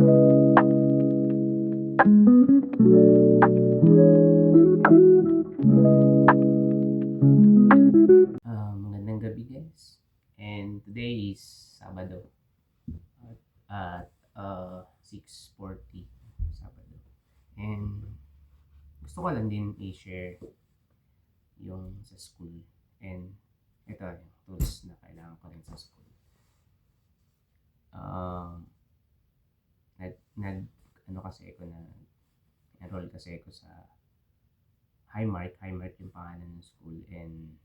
Magandang gabi guys. And today is Sabado at 6:40 Sabado. And gusto ko lang din i-share yung sa school. And ito yung tools na kailangan ko rin sa school. Um, nag ano kasi ako na enroll kasi ako sa Highmark yung pangalan ng school, and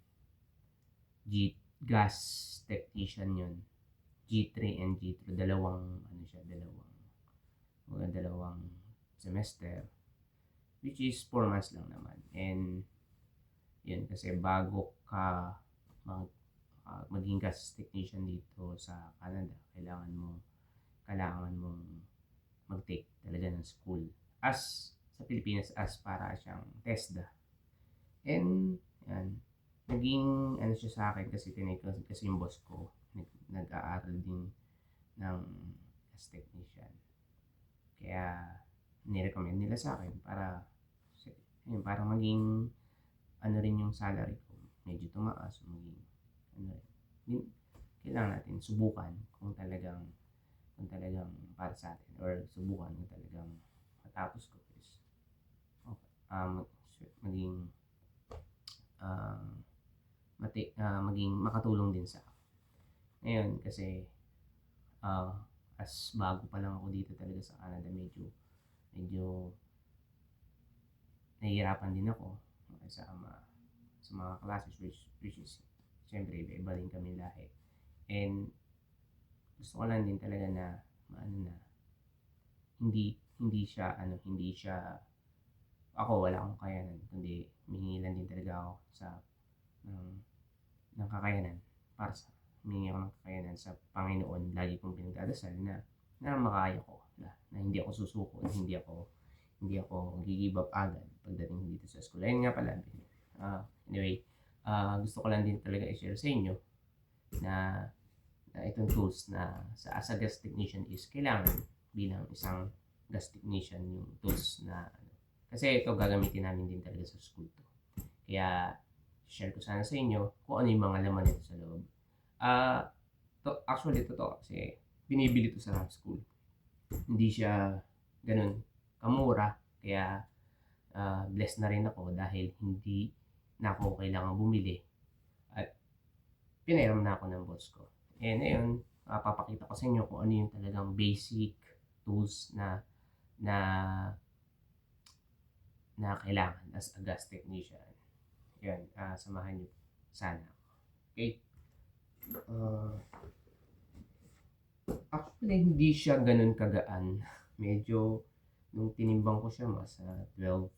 gas technician yun. G3 and G3, dalawang semester, which is 4 months lang naman. And yun, kasi bago ka maging gas technician dito sa Canada, kailangan mong mag-take talaga ng school. As sa Pilipinas, as para siyang TESDA. And yan, naging ano siya sa akin kasi kasi yung boss ko nag-aaral din ng gas technician. Kaya nirecommend nila sa akin para maging ano rin yung salary ko, medyo tumaas, maging ano rin. Kailangan natin subukan kung talagang para sa atin, or subukan kung talagang matapos ko is maging maging makatulong din sa akin. Ngayon kasi as bago pa lang ako dito talaga sa Canada, medyo nahihirapan din ako makisama sa mga classes, which is siyempre iba din kami lahi. And gusto ko lang din talaga na hindi siya ako wala akong kakayanan, kundi humingi lang din talaga ako ng kakayanan humingi ako ng kakayanan sa Panginoon. Lagi kong pinagdadasal na makaya ko, na hindi ako susuko, na hindi ako gi-give up agad pagdating dito sa school. Ayun nga pala, anyway, gusto ko lang din talaga i-share sa inyo na itong tools na as a gas technician is kailangan bilang isang gas technician, yung tools na kasi ito gagamitin namin din talaga sa school to. Kaya share ko sana sa inyo kung ano yung mga laman nito sa loob. Actually totoo kasi binibili to sa school. Hindi siya ganun kamura, kaya blessed na rin ako dahil hindi na ako kailangan bumili at pinairam na ako ng boss ko. And ngayon, papakita ko sa inyo kung ano yung talagang basic tools na kailangan as a gas technician. Yan, samahan niyo sana. Okay? Actually, hindi siya ganun kagaan. Medyo, nung tinimbang ko siya, mas 12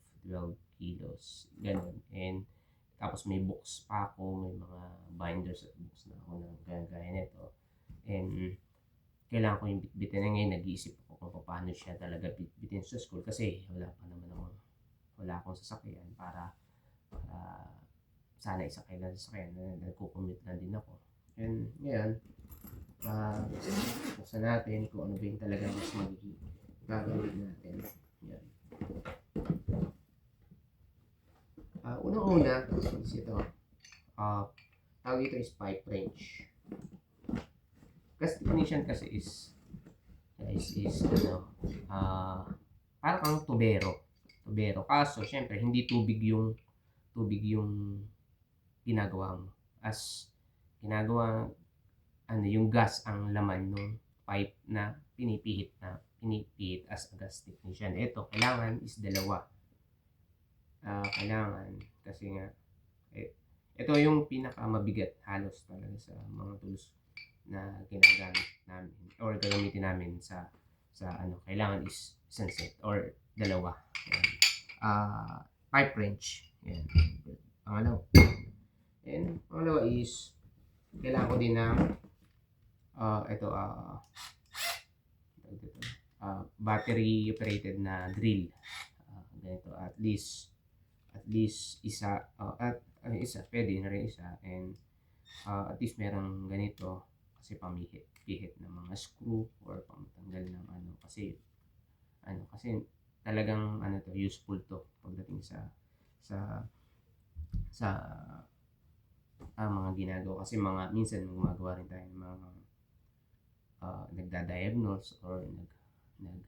kilos. Ganun. And, tapos may books pa ako, may mga binders at books na ako na gaya nito. And, kailangan ko yung bitbitin na ngayon. Nag-iisip ako kung paano siya talaga bitbitin sa school kasi wala akong sasakyan para sana isakay lang sa sasakyan na nagko-commute na din ako. And ngayon, buksan natin kung ano ba yung talagang mas magiging gagawin natin. Yan. Unang-una is ito. Tawag ito is pipe wrench. Gas technician kasi is parang kang tubero. Kaso syempre hindi tubig yung ginagawa mo. As ginagawa yung gas ang laman ng pipe na pinipihit as a gas technician. Ito kailangan is dalawa. Kailangan kasi nga ito yung pinakamabigat halos talaga sa mga tools na ginagamit namin or gagamitin namin sa kailangan is isang set or dalawa. Pipe wrench. Yan. Pangalawa is kailangan ko din ng battery operated na drill. Ganito, at least isa, pwede na rin isa, and at least merong ganito kasi pihit ng mga screw or pangtanggal ng kasi ano, kasi talagang ano 'to, useful 'to pagdating sa sa, mga ginagawa kasi minsan gumagawa rin tayo ng mga, nagda-diagnose or nag nag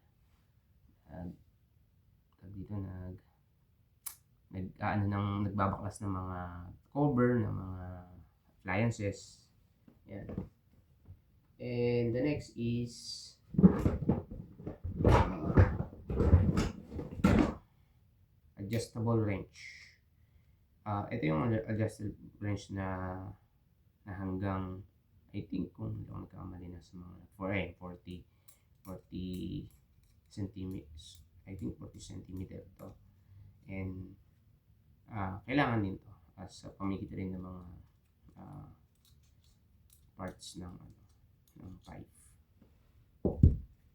tawag dito, nag-aano ng nagbabaklas ng mga cover ng mga appliances, 'yan. And the next is, adjustable wrench. Ito yung adjustable wrench na hanggang I think kung hindi ako nagkakamali nasa mga 40 centimeters. I think 40 centimeter 'to and, kailangan din 'to as pamikit rin ng mga, parts ng pipe.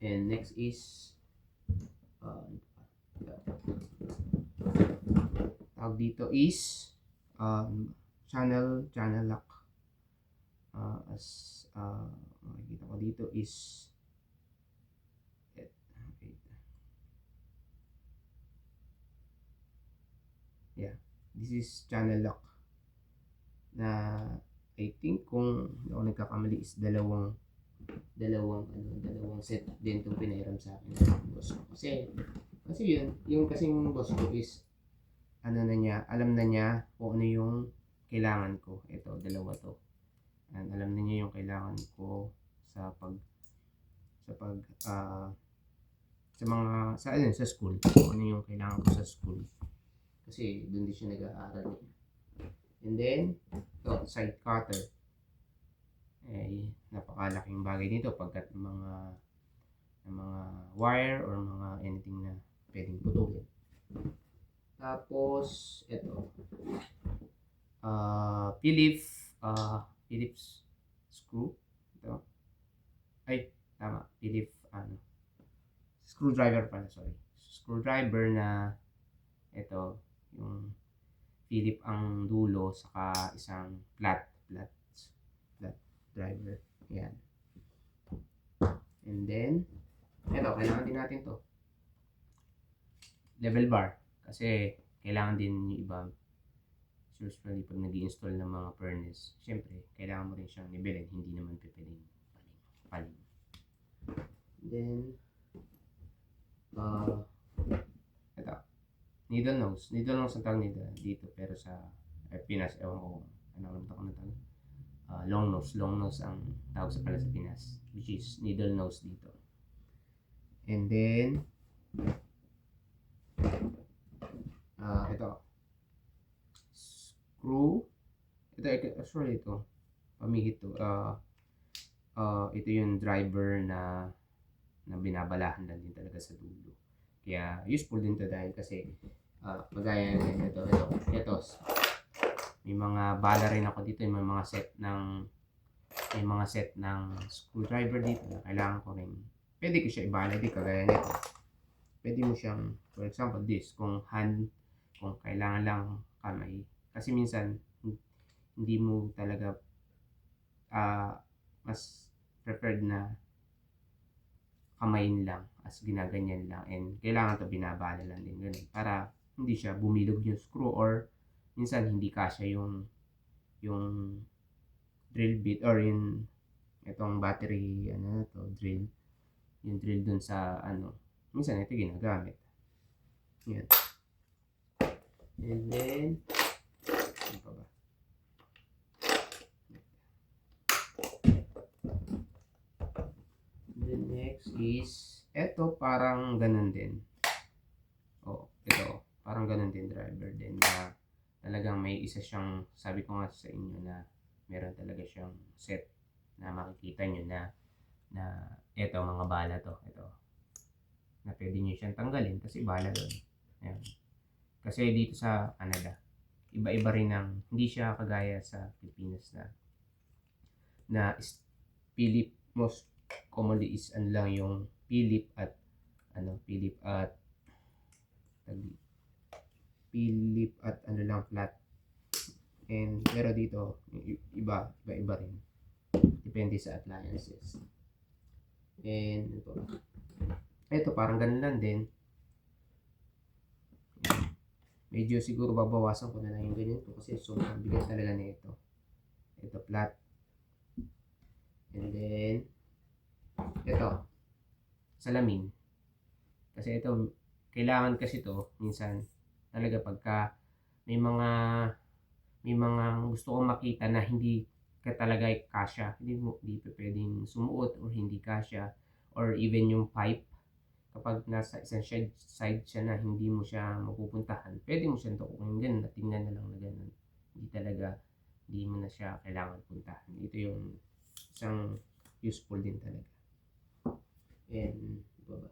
And next is, tawag dito is, channel lock. As makikita ko dito is wait. Yeah, this is channel lock na I think kung hindi ako nagkakamali is dalawang set din itong pinahiram sa akin ng boss ko. Kasi yun, yung kasing boss ko is ano na niya, alam na niya kung ano yung kailangan ko. Ito, dalawa to. And alam na niya yung kailangan ko sa sa school. Kung ano yung kailangan ko sa school. Kasi doon din siya nag-aaral. And then, ito, side cutter. Napakalaking bagay nito pagkat mga wire or mga anything na pwedeng putulin. Tapos, ito, Phillips screw. Ito. Ay, tama. Screwdriver pala, sorry. Screwdriver na ito, yung Philip ang dulo, saka isang flat driver. Yan. And then, ito, kailangan din natin to. Level bar. Kasi, kailangan din yung iba. Usually, pag nag-i-install ng mga furnace, syempre, kailangan mo rin siyang nivelin. Hindi naman pwedeng paling. Then, ito. Needle nose. Needle nose ang tawag nito dito. Pero sa Pinas, ewan ko ano tawag na tawag. Long nose ang tawag sa Pinas, which is needle nose dito. And then, ito, screw. Ito, pamihit to. Ito yung driver na binabalahan lang din talaga sa dulo. Kaya, useful din to dahil kasi, magaya ito, may mga bala rin ako dito, may mga set ng screwdriver dito na kailangan ko rin. Pwede ko siya ibala di kagaya nito. Pwede mo siyang, for example, kung kailangan lang kamay. Kasi minsan hindi mo talaga mas preferred na kamayin lang as ginaganyan lang and kailangan to binabala lang din ganun para hindi siya bumilog yung screw or minsan hindi kasya yung drill bit or itong battery drill, yung drill dun sa minsan ito ginagamit. Yan. And then ano pa ba? The next is ito parang ganun din. Ito parang ganun din driver din na talagang may isa siyang, sabi ko nga sa inyo na meron talaga siyang set na makikita nyo na ito mga bala to, ito na pwede nyo siyang tanggalin kasi bala doon. Ayan. Kasi dito sa Canada iba-iba rin hindi siya kagaya sa Pilipinas na Philip, most commonly is lang yung Philip at flat. And pero dito iba rin. Depende sa appliances. And Ito parang ganun lang din. Medyo siguro babawasan ko na lang yung ganyan ko kasi sobrang bigat talaga nito. Ito flat. And then, ito, salamin. Kasi ito, kailangan kasi to minsan talaga pagka may mga gusto kong makita na hindi ka talaga kasya, hindi pa pwedeng sumuot or hindi kasya, or even yung pipe kapag nasa isang side siya na hindi mo siya mapupuntahan, pwede mo siyang tukukin ganun at tingnan na lang na ganun. Hindi mo na siya kailangan puntahan. Ito yung isang useful din talaga. And iba ba?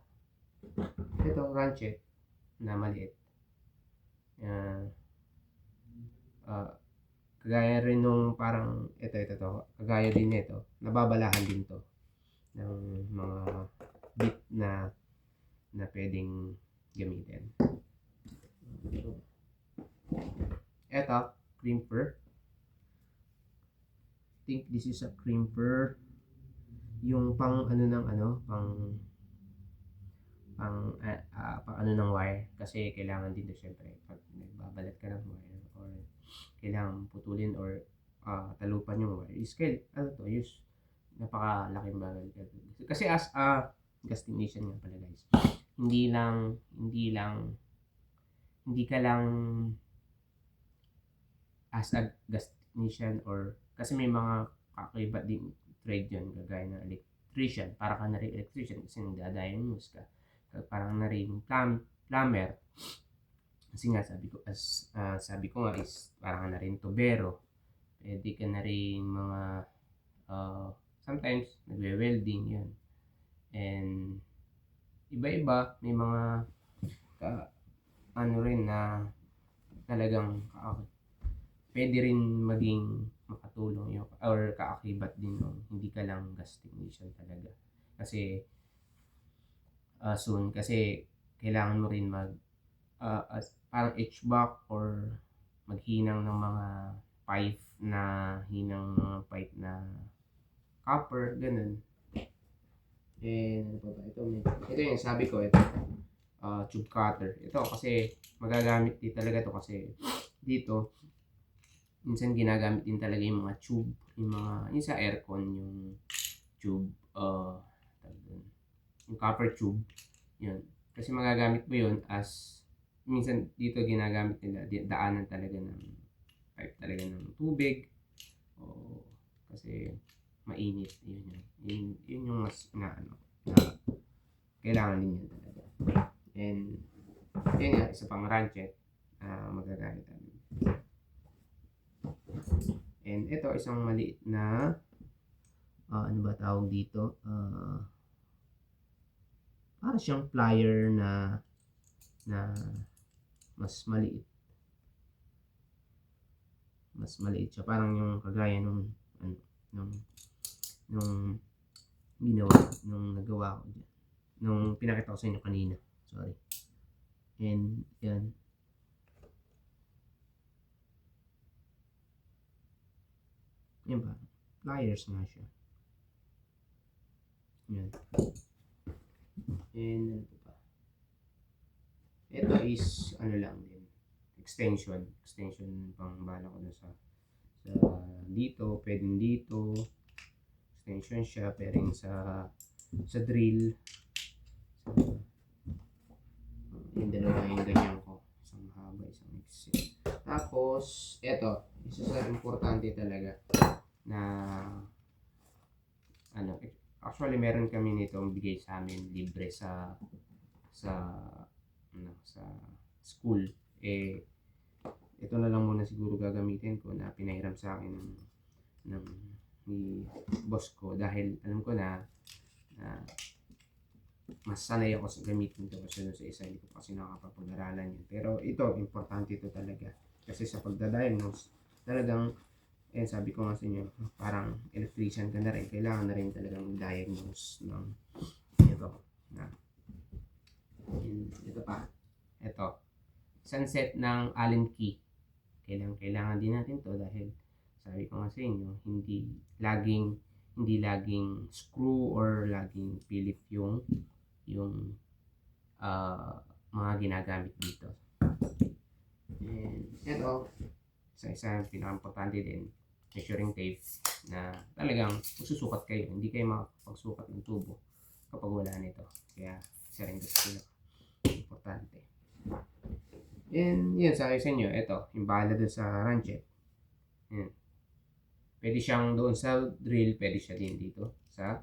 Ito ratchet na maliit. Kagaya rin nung parang ito to, kagaya din nito, nababalahan din to ng mga bit na pwedeng gamitin. Ito, crimper. I think this is a crimper. Yung pang ano ng ano, pang ano ng wire. Kasi kailangan din to syempre pag nagbabalat ka ng wire or kailangan putulin or talupan yung wire. Is ano to, use napakalaking bagay. Kasi as a gas technician nga pala guys, hindi ka lang as a gas technician or kasi may mga kakaiba din trade yun, kagaya ng electrician, para ka na rin electrician kasi nagda-diagnose ka, parang na rin plumber kasi nga sabi ko nga is parang na rin tubero, pwede ka na rin mga sometimes nagwe-welding yun, and iba-iba, may mga ano rin na talagang pwede rin maging makatulong yung or kaakibat din nung hindi ka lang gas technician talaga. Kasi soon kasi kailangan mo rin parang HVAC or maghinang ng mga pipe na copper, ganun. And ito yung sabi ko, ito tube cutter. Ito kasi magagamit din talaga to kasi dito minsan ginagamit din talaga yung mga tube, yung sa aircon, yung tube, yung copper tube, yun. Kasi magagamit mo yun as, minsan dito ginagamit nila, daanan talaga ng pipe talaga ng tubig, kasi mainit, yun yung mas na kailangan din yan talaga. And, yun nga, isa pang ratchet, magagamit namin. And ito isang maliit na ano ba tawag dito, para siyang plier na mas maliit siya, parang yung kagaya nung nagawa ko dyan, nung pinakita ko sa inyo kanina, sorry. And yan, yan ba, pliers nga siya, yan. And ano pa, ito is ano lang din, extension pang bala ko na sa dito, pwedeng dito extension siya, pwedeng sa drill, yung dalawa yung ganyan ko, isang mahaba, isang mixed. Tapos ito, isa sa importante talaga na ano, actually meron kami nitong bigay sa amin libre sa school. Ito na lang muna siguro gagamitin ko na pinahiram sa akin ng ni boss ko dahil alam ko na mas sanay ako sa gamitin ito kasi sa isa hindi ko kasi nakakapag-aralan yun. Pero ito, importante ito talaga kasi sa pagda-diagnose talagang sabi ko nga sa inyo, parang electrician ka na rin, kailangan na rin talagang diagnose ng ito na ito pa, ito isang set ng Allen key, kailangan din natin to dahil sabi ko nga sa inyo, hindi laging screw or laging pilip yung mga ginagamit dito. And ito, isa pinaka-importante din, measuring tape na talagang magsusukat kayo. Hindi kayo makapagsukat ng tubo kapag wala nito. Kaya isa rin gusto pinaka-importante. And yun, sabi sa inyo, ito, yung bala doon sa ranchet. Yan. Pwede siyang doon sa drill, pwede siya din dito sa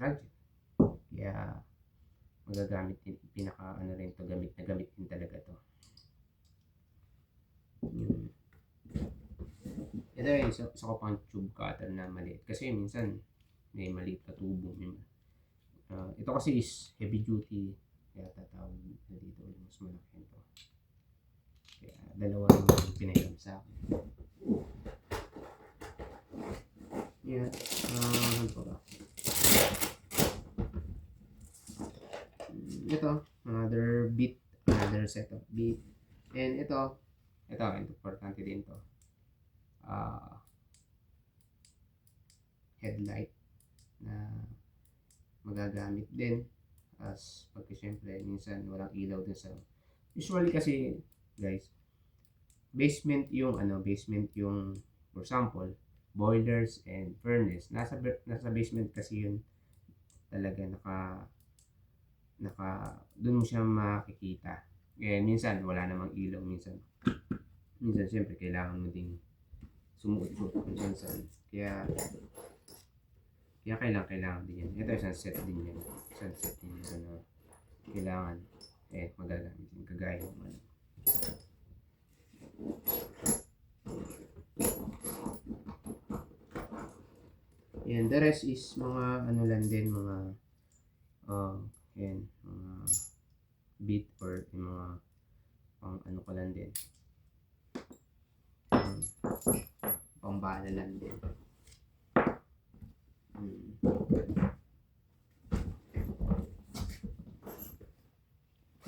ranchet. Kaya magagamit din, rin to, gamit na gamit din talaga to. Ito yung isa ko pang tube cutter na maliit. Kasi minsan may maliit na tubo. Ito kasi is heavy duty. Kaya tatawag na dito yung mas malaki ito. Kaya dalawa yung pinahiram sa akin. Yeah. Ano pa ba? Ito, another set of bit. And ito importante din to. Headlight na magagamit din as pagka syempre minsan walang ilaw din sa usually kasi guys basement yung for example boilers and furnace nasa basement kasi yun talaga naka doon mo siya makikita. Minsan wala namang ilaw, minsan syempre kailangan mo ding sumuot minsan. Kaya kailangan din yan. Ito isang set din yan. Na kailangan magagamit din kagaya ng yan. The rest is mga lang din, mga mga bit or mga pang ko lang din. Pambala lang din.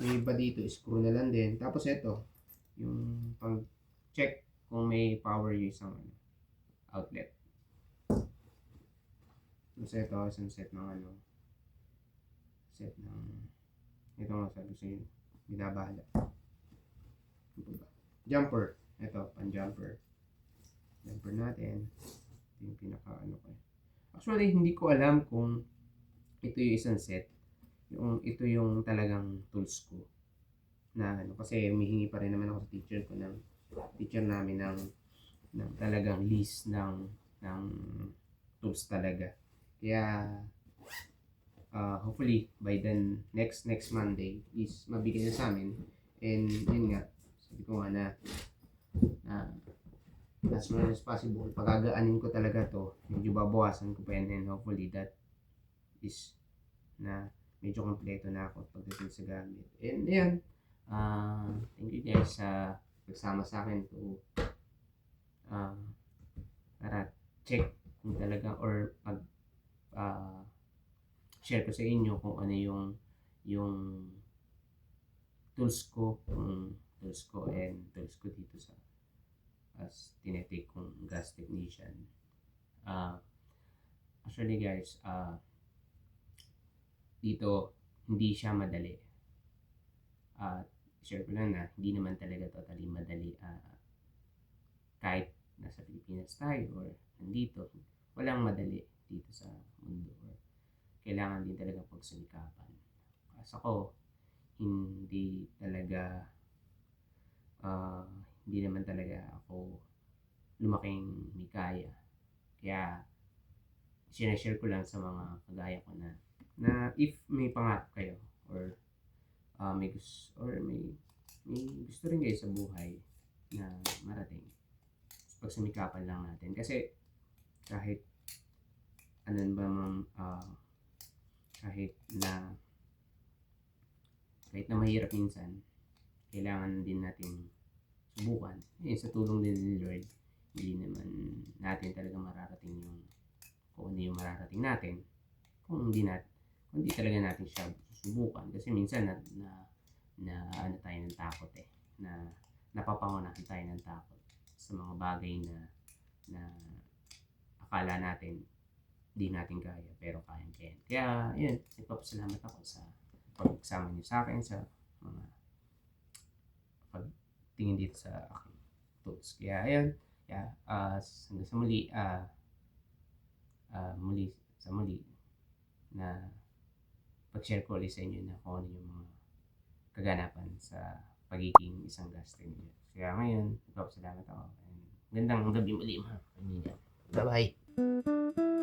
Yung iba dito, screw na lang din. Tapos ito, yung pang check kung may power yung isang outlet. Tapos ito, isang set ng ito nga sabi sa inyo, binabahala. Jumper. Ito, pan-jumper. Jumper natin. Ito yung pinaka ko. Actually, hindi ko alam kung ito yung isang set. Ito yung talagang tools ko. Na kasi humihingi pa rin naman ako sa teacher namin ng talagang list ng tools talaga. Kaya hopefully by then next Monday is mabigay na sa amin. And yun nga, sabi ko nga na as much as possible pagagaanin ko talaga to, medyo babawasan ko pa yan, and hopefully that is na medyo kompleto na ako pagdating sa gamit. And yan, thank you guys sa nagsama sa akin to para check kung talaga or share ko sa inyo kung ano yung tools ko dito sa as tinetake kong gas technician. Actually guys, dito hindi siya madali. Share ko lang na hindi naman talaga totally madali. Kahit nasa Pilipinas tayo or nandito, walang madali dito sa mundo. Kailangan din talaga pagsumikapan. As ako, hindi naman talaga ako lumaking mikaya. Kaya sinashare ko lang sa mga kagaya ko na if may pangarap kayo or may gusto rin kayo sa buhay na marating, pagsumikapan lang natin. Kasi kahit kahit na mahirap minsan, kailangan din natin subukan. Sa tulong din ni Lord, hindi naman natin talaga mararating kung ano yung mararating natin kung hindi talaga natin siya susubukan. Kasi minsan tayo ng takot na napapangunahan tayo ng takot sa mga bagay na akala natin di natin kaya pero kayang. Kaya yun, nagpapasalamat ako sa pagsama niyo sa akin sa mga pagtingin dito sa aking tools. Kaya ayun, hanggang sa muli, muli na pag-share ko ulit sa inyo na kung ano yung mga kaganapan sa pagiging isang gas technician. Kaya ngayon, salamat ako. And gandang gabi muli mga kaibigan. Bye-bye!